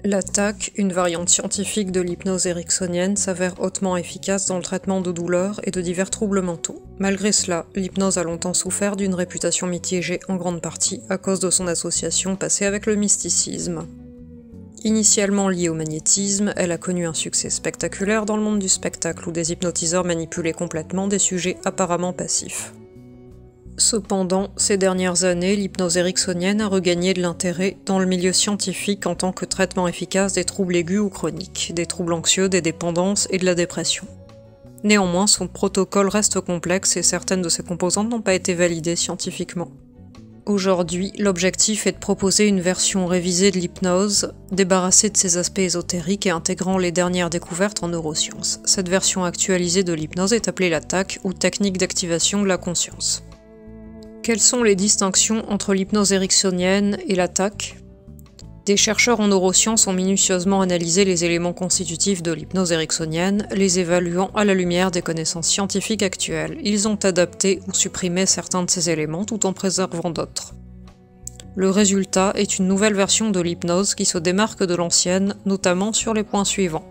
La TAC, une variante scientifique de l'hypnose ericksonienne, s'avère hautement efficace dans le traitement de douleurs et de divers troubles mentaux. Malgré cela, l'hypnose a longtemps souffert d'une réputation mitigée en grande partie à cause de son association passée avec le mysticisme. Initialement liée au magnétisme, elle a connu un succès spectaculaire dans le monde du spectacle où des hypnotiseurs manipulaient complètement des sujets apparemment passifs. Cependant, ces dernières années, l'hypnose ericksonienne a regagné de l'intérêt dans le milieu scientifique en tant que traitement efficace des troubles aigus ou chroniques, des troubles anxieux, des dépendances et de la dépression. Néanmoins, son protocole reste complexe et certaines de ses composantes n'ont pas été validées scientifiquement. Aujourd'hui, l'objectif est de proposer une version révisée de l'hypnose, débarrassée de ses aspects ésotériques et intégrant les dernières découvertes en neurosciences. Cette version actualisée de l'hypnose est appelée la TAC ou technique d'activation de la conscience. Quelles sont les distinctions entre l'hypnose ericksonienne et la TAC ? Des chercheurs en neurosciences ont minutieusement analysé les éléments constitutifs de l'hypnose ericksonienne, les évaluant à la lumière des connaissances scientifiques actuelles. Ils ont adapté ou supprimé certains de ces éléments tout en préservant d'autres. Le résultat est une nouvelle version de l'hypnose qui se démarque de l'ancienne, notamment sur les points suivants.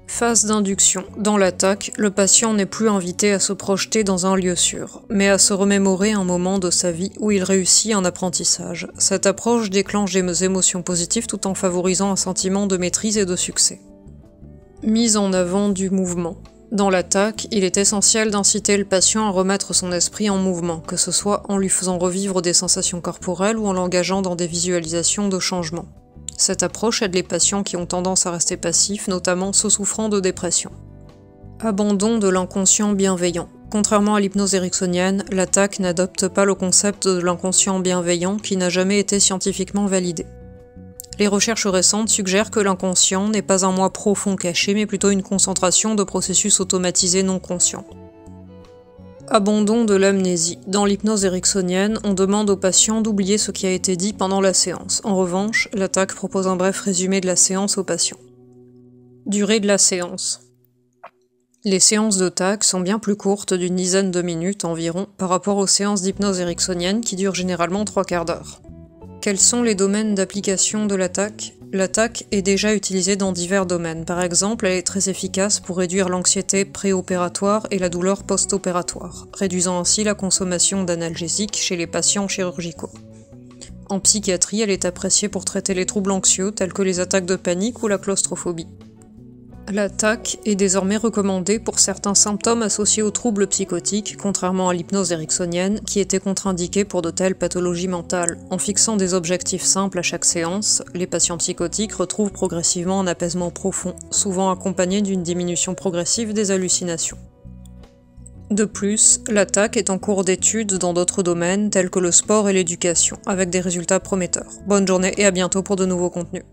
Phase d'induction. Dans la TAC, le patient n'est plus invité à se projeter dans un lieu sûr, mais à se remémorer un moment de sa vie où il réussit un apprentissage. Cette approche déclenche des émotions positives tout en favorisant un sentiment de maîtrise et de succès. Mise en avant du mouvement. Dans la TAC, il est essentiel d'inciter le patient à remettre son esprit en mouvement, que ce soit en lui faisant revivre des sensations corporelles ou en l'engageant dans des visualisations de changement. Cette approche aide les patients qui ont tendance à rester passifs, notamment ceux souffrant de dépression. Abandon de l'inconscient bienveillant. Contrairement à l'hypnose ericksonienne, la TAC n'adopte pas le concept de l'inconscient bienveillant qui n'a jamais été scientifiquement validé. Les recherches récentes suggèrent que l'inconscient n'est pas un moi profond caché, mais plutôt une concentration de processus automatisés non conscients. Abandon de l'amnésie. Dans l'hypnose ericksonienne, on demande au patient d'oublier ce qui a été dit pendant la séance. En revanche, la TAC propose un bref résumé de la séance au patient. Durée de la séance. Les séances de TAC sont bien plus courtes d'une dizaine de minutes environ par rapport aux séances d'hypnose ericksonienne qui durent généralement 3/4 d'heure. Quels sont les domaines d'application de la TAC ? La TAC est déjà utilisée dans divers domaines. Par exemple, elle est très efficace pour réduire l'anxiété préopératoire et la douleur post-opératoire, réduisant ainsi la consommation d'analgésiques chez les patients chirurgicaux. En psychiatrie, elle est appréciée pour traiter les troubles anxieux tels que les attaques de panique ou la claustrophobie. La TAC est désormais recommandée pour certains symptômes associés aux troubles psychotiques, contrairement à l'hypnose ericksonienne, qui était contre-indiquée pour de telles pathologies mentales. En fixant des objectifs simples à chaque séance, les patients psychotiques retrouvent progressivement un apaisement profond, souvent accompagné d'une diminution progressive des hallucinations. De plus, la TAC est en cours d'étude dans d'autres domaines tels que le sport et l'éducation, avec des résultats prometteurs. Bonne journée et à bientôt pour de nouveaux contenus.